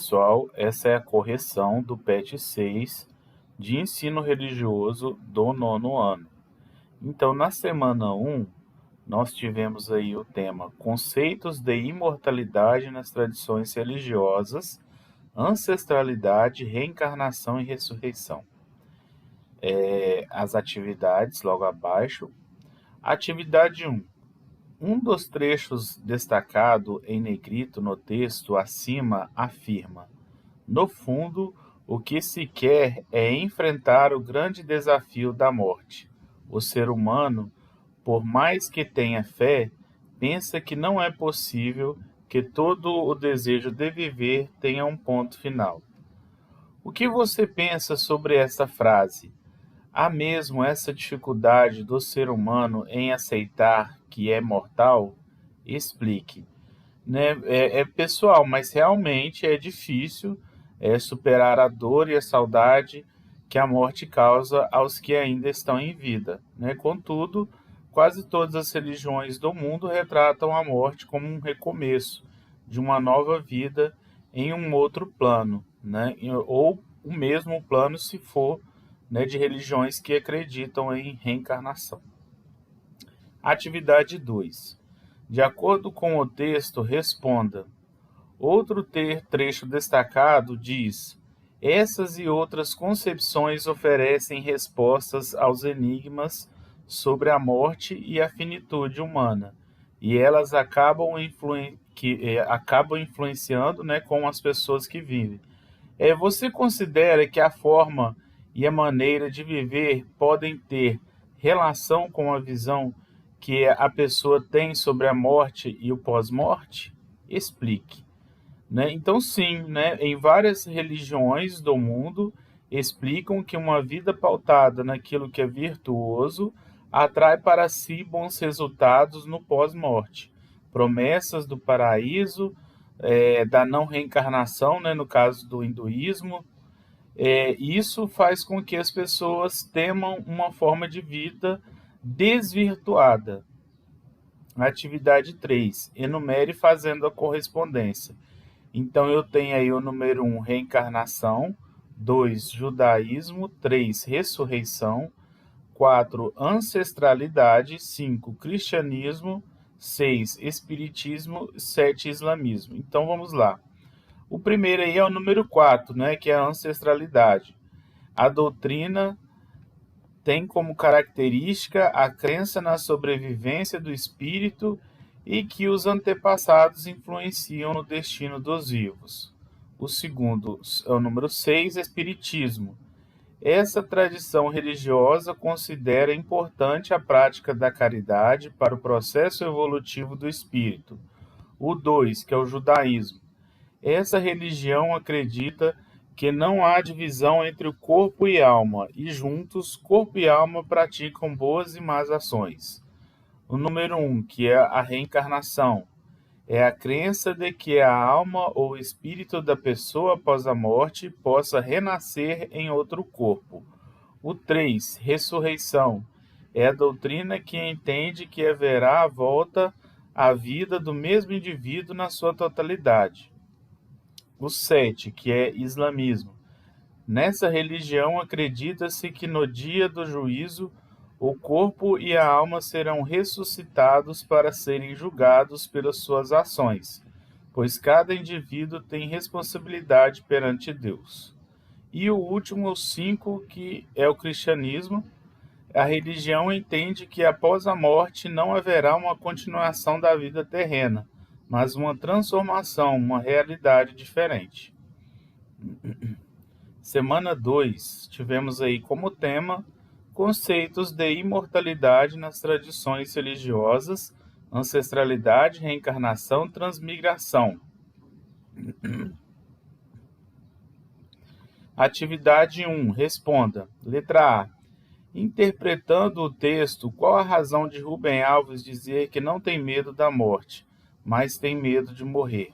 Pessoal, essa é a correção do PET 6 de ensino religioso do 9º ano. Então, na semana 1, nós tivemos aí o tema Conceitos de imortalidade nas tradições religiosas, ancestralidade, reencarnação e ressurreição. As atividades logo abaixo. Atividade 1. Um dos trechos destacado em negrito no texto acima afirma: no fundo, o que se quer é enfrentar o grande desafio da morte. O ser humano, por mais que tenha fé, pensa que não é possível que todo o desejo de viver tenha um ponto final. O que você pensa sobre essa frase? Há mesmo essa dificuldade do ser humano em aceitar que é mortal? Explique. Pessoal, mas realmente é difícil superar a dor e a saudade que a morte causa aos que ainda estão em vida, né? Contudo, quase todas as religiões do mundo retratam a morte como um recomeço de uma nova vida em um outro plano, né? Ou o mesmo plano se for, né, de religiões que acreditam em reencarnação. Atividade 2. De acordo com o texto, responda. Outro trecho destacado diz: essas e outras concepções oferecem respostas aos enigmas sobre a morte e a finitude humana, e elas acabam influenciando, né, com as pessoas que vivem. Você considera que a forma e a maneira de viver podem ter relação com a visão que a pessoa tem sobre a morte e o pós-morte? Explique. Né? Então, sim, né, em várias religiões do mundo explicam que uma vida pautada naquilo que é virtuoso atrai para si bons resultados no pós-morte. Promessas do paraíso, da não reencarnação, né, no caso do hinduísmo. Isso faz com que as pessoas temam uma forma de vida desvirtuada. Atividade 3. Enumere fazendo a correspondência. Então, eu tenho aí o número 1, reencarnação, 2, judaísmo, 3, ressurreição, 4, ancestralidade, 5, cristianismo, 6, espiritismo, 7, islamismo. Então, vamos lá. O primeiro aí é o número 4, né, que é a ancestralidade. A doutrina tem como característica a crença na sobrevivência do espírito e que os antepassados influenciam no destino dos vivos. O segundo é o número 6, espiritismo. Essa tradição religiosa considera importante a prática da caridade para o processo evolutivo do espírito. O 2, que é o judaísmo. Essa religião acredita que não há divisão entre o corpo e alma, e juntos, corpo e alma praticam boas e más ações. O número 1, que é a reencarnação, é a crença de que a alma ou o espírito da pessoa após a morte possa renascer em outro corpo. O 3, ressurreição, é a doutrina que entende que haverá a volta à vida do mesmo indivíduo na sua totalidade. O 7, que é islamismo. Nessa religião acredita-se que no dia do juízo o corpo e a alma serão ressuscitados para serem julgados pelas suas ações, pois cada indivíduo tem responsabilidade perante Deus. E o último, o 5, que é o cristianismo. A religião entende que após a morte não haverá uma continuação da vida terrena, mas uma transformação, uma realidade diferente. Semana 2, tivemos aí como tema conceitos de imortalidade nas tradições religiosas, ancestralidade, reencarnação, transmigração. Atividade 1, responda. Letra A. Interpretando o texto, qual a razão de Rubem Alves dizer que não tem medo da morte, mas tem medo de morrer?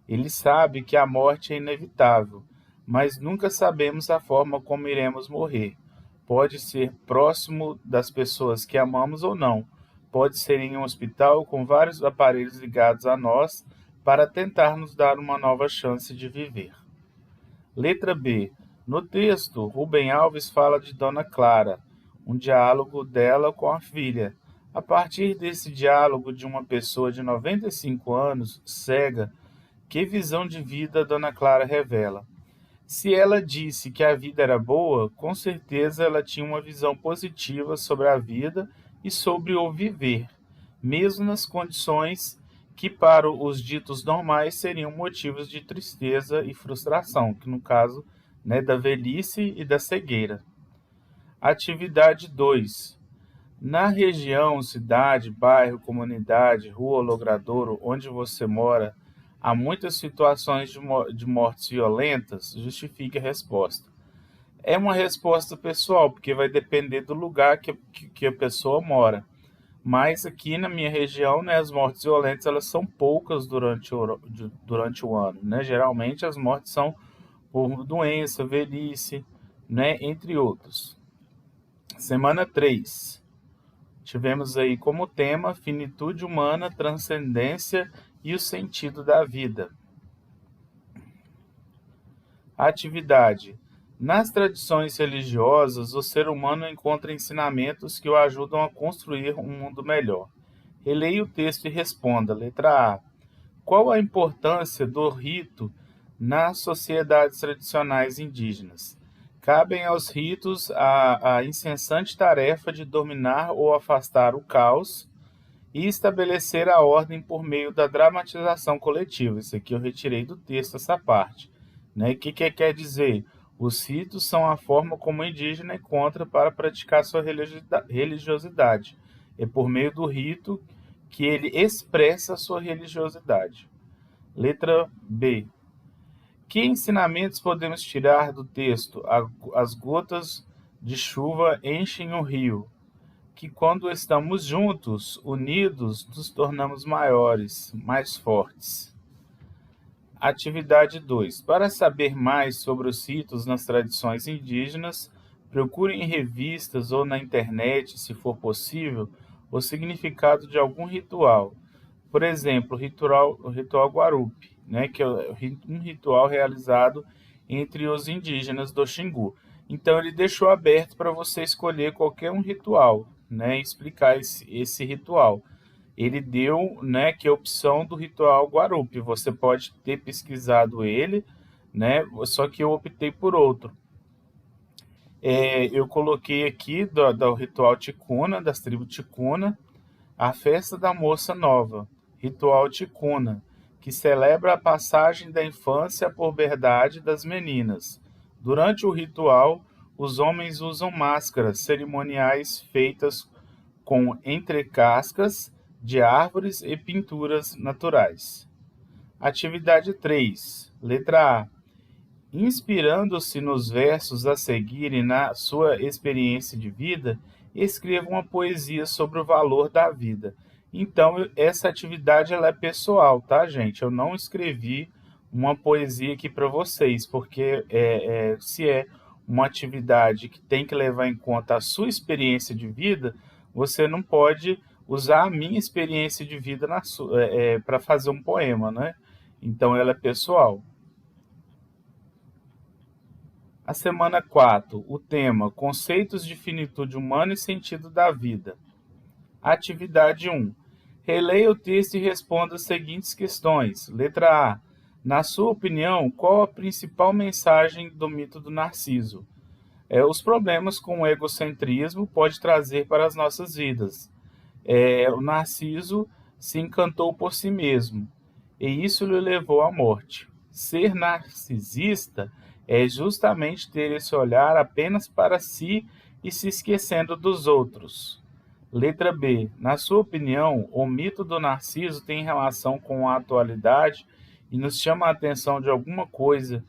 Ele sabe que a morte é inevitável, mas nunca sabemos a forma como iremos morrer. Pode ser próximo das pessoas que amamos ou não. Pode ser em um hospital com vários aparelhos ligados a nós para tentar nos dar uma nova chance de viver. Letra B. No texto, Rubem Alves fala de Dona Clara, um diálogo dela com a filha. A partir desse diálogo de uma pessoa de 95 anos, cega, que visão de vida Dona Clara revela? Se ela disse que a vida era boa, com certeza ela tinha uma visão positiva sobre a vida e sobre o viver, mesmo nas condições que para os ditos normais seriam motivos de tristeza e frustração, que no caso, né, da velhice e da cegueira. Atividade 2. Na região, cidade, bairro, comunidade, rua ou logradouro onde você mora, há muitas situações de mortes violentas? Justifique a resposta. É uma resposta pessoal, porque vai depender do lugar que a pessoa mora. Mas aqui na minha região, né, as mortes violentas elas são poucas durante o ano, né? Geralmente as mortes são por doença, velhice, né, entre outros. Semana 3. Tivemos aí como tema finitude humana, transcendência e o sentido da vida. Atividade. Nas tradições religiosas, o ser humano encontra ensinamentos que o ajudam a construir um mundo melhor. Releia o texto e responda. Letra A. Qual a importância do rito nas sociedades tradicionais indígenas? Cabem aos ritos a incessante tarefa de dominar ou afastar o caos e estabelecer a ordem por meio da dramatização coletiva. Isso aqui eu retirei do texto, essa parte. Né? O que quer dizer? Os ritos são a forma como o indígena encontra para praticar sua religiosidade. É por meio do rito que ele expressa a sua religiosidade. Letra B. Que ensinamentos podemos tirar do texto? As gotas de chuva enchem o rio, que quando estamos juntos, unidos, nos tornamos maiores, mais fortes. Atividade 2. Para saber mais sobre os ritos nas tradições indígenas, procure em revistas ou na internet, se for possível, o significado de algum ritual. Por exemplo, o ritual Guarupi, né, que é um ritual realizado entre os indígenas do Xingu. Então, ele deixou aberto para você escolher qualquer um ritual, né, e explicar esse ritual. Ele deu, né, que é a opção do ritual Guarupi. Você pode ter pesquisado ele, né, só que eu optei por outro. Eu coloquei aqui do ritual Ticuna, das tribos Ticuna, a festa da moça nova, ritual Ticuna, que celebra a passagem da infância à puberdade das meninas. Durante o ritual, os homens usam máscaras cerimoniais feitas com entrecascas de árvores e pinturas naturais. Atividade 3. Letra A. Inspirando-se nos versos a seguir e na sua experiência de vida, escreva uma poesia sobre o valor da vida. Então, essa atividade ela é pessoal, tá, gente? Eu não escrevi uma poesia aqui para vocês, porque se é uma atividade que tem que levar em conta a sua experiência de vida, você não pode usar a minha experiência de vida para fazer um poema, né? Então, ela é pessoal. A semana 4, o tema Conceitos de finitude humana e sentido da vida. Atividade 1. Releia o texto e responda as seguintes questões. Letra A. Na sua opinião, qual a principal mensagem do mito do Narciso? Os problemas com o egocentrismo pode trazer para as nossas vidas. O Narciso se encantou por si mesmo, e isso lhe levou à morte. Ser narcisista é justamente ter esse olhar apenas para si e se esquecendo dos outros. Letra B. Na sua opinião, o mito do Narciso tem relação com a atualidade e nos chama a atenção de alguma coisa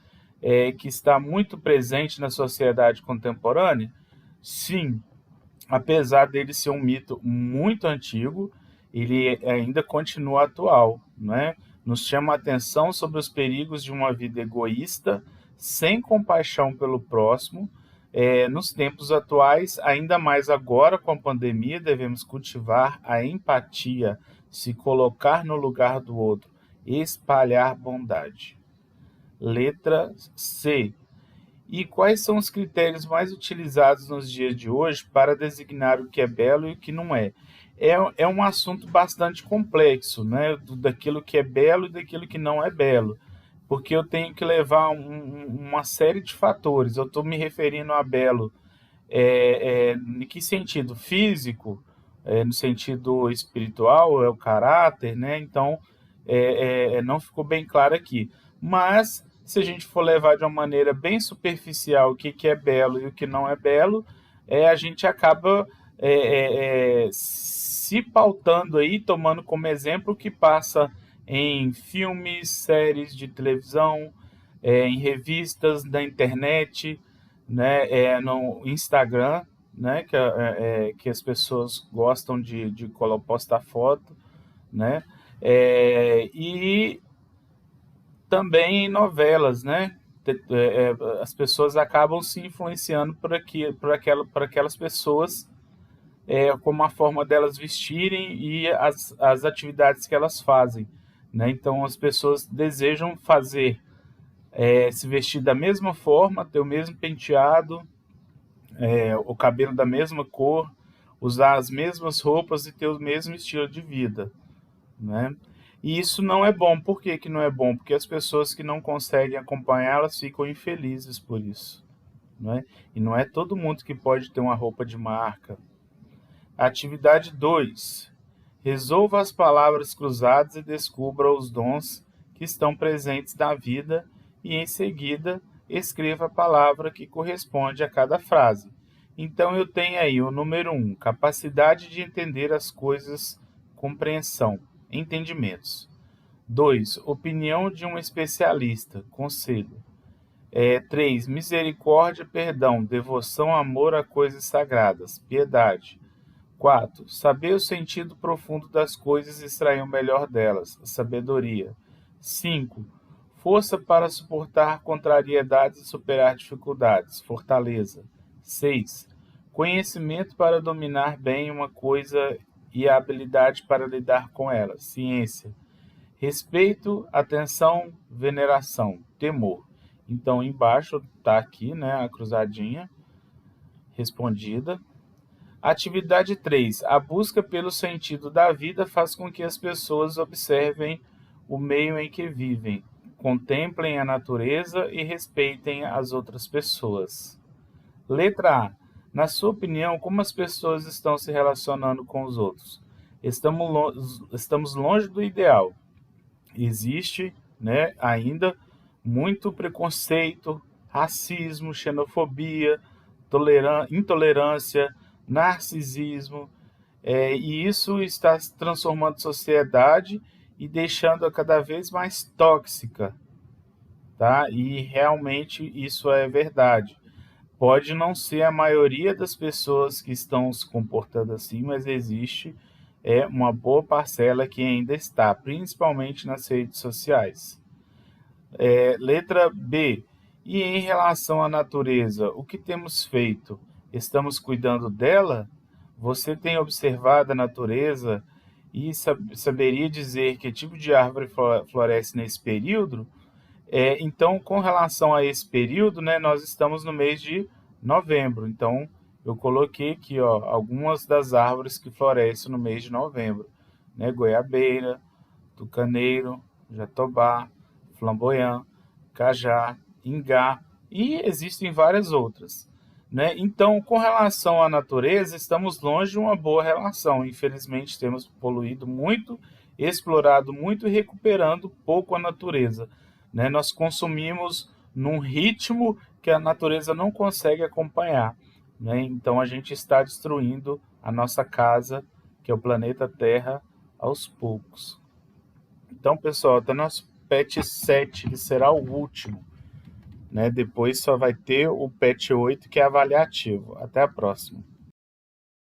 que está muito presente na sociedade contemporânea? Sim, apesar dele ser um mito muito antigo, ele ainda continua atual, né? Nos chama a atenção sobre os perigos de uma vida egoísta, sem compaixão pelo próximo. Nos tempos atuais, ainda mais agora com a pandemia, devemos cultivar a empatia, se colocar no lugar do outro, espalhar bondade. Letra C. E quais são os critérios mais utilizados nos dias de hoje para designar o que é belo e o que não é? É um assunto bastante complexo, né? Daquilo que é belo e daquilo que não é belo, porque eu tenho que levar uma série de fatores. Eu estou me referindo a belo em que sentido? Físico, no sentido espiritual, é o caráter, né? Então, não ficou bem claro aqui. Mas, se a gente for levar de uma maneira bem superficial o que é belo e o que não é belo, a gente acaba se pautando aí, tomando como exemplo o que passa em filmes, séries de televisão, em revistas da internet, né, no Instagram, né, que as pessoas gostam de postar foto, né, e também em novelas, né, as pessoas acabam se influenciando por aquelas pessoas, como a forma delas vestirem e as atividades que elas fazem, né, então as pessoas desejam fazer, se vestir da mesma forma, ter o mesmo penteado, o cabelo da mesma cor, usar as mesmas roupas e ter o mesmo estilo de vida, né? E isso não é bom. Por que que não é bom? Porque as pessoas que não conseguem acompanhá-las ficam infelizes por isso, né? E não é todo mundo que pode ter uma roupa de marca. Atividade 2. Resolva as palavras cruzadas e descubra os dons que estão presentes na vida e, em seguida, escreva a palavra que corresponde a cada frase. Então, eu tenho aí o número 1, capacidade de entender as coisas, compreensão, entendimentos. 2, opinião de um especialista, conselho. 3, misericórdia, perdão, devoção, amor a coisas sagradas, piedade. 4. Saber o sentido profundo das coisas e extrair o melhor delas, sabedoria. 5. Força para suportar contrariedades e superar dificuldades, fortaleza. 6. Conhecimento para dominar bem uma coisa e a habilidade para lidar com ela, ciência. Respeito, atenção, veneração, temor. Então, embaixo está aqui, né, a cruzadinha respondida. Atividade 3. A busca pelo sentido da vida faz com que as pessoas observem o meio em que vivem, contemplem a natureza e respeitem as outras pessoas. Letra A. Na sua opinião, como as pessoas estão se relacionando com os outros? Estamos longe do ideal. Existe, né, ainda muito preconceito, racismo, xenofobia, intolerância, narcisismo, e isso está transformando a sociedade e deixando-a cada vez mais tóxica, tá? E realmente isso é verdade. Pode não ser a maioria das pessoas que estão se comportando assim, mas existe uma boa parcela que ainda está, principalmente nas redes sociais. Letra B. E em relação à natureza, o que temos feito? Estamos cuidando dela? Você tem observado a natureza e saberia dizer que tipo de árvore floresce nesse período? Então, com relação a esse período, né, nós estamos no mês de novembro. Então, eu coloquei aqui, ó, algumas das árvores que florescem no mês de novembro, né? Goiabeira, tucaneiro, jatobá, flamboyant, cajá, ingá, e existem várias outras, né? Então, com relação à natureza, estamos longe de uma boa relação. Infelizmente, temos poluído muito, explorado muito e recuperando pouco a natureza, né? Nós consumimos num ritmo que a natureza não consegue acompanhar, né? Então, a gente está destruindo a nossa casa, que é o planeta Terra, aos poucos. Então, pessoal, até nosso patch 7, que será o último, né? Depois só vai ter o patch 8, que é avaliativo. Até a próxima.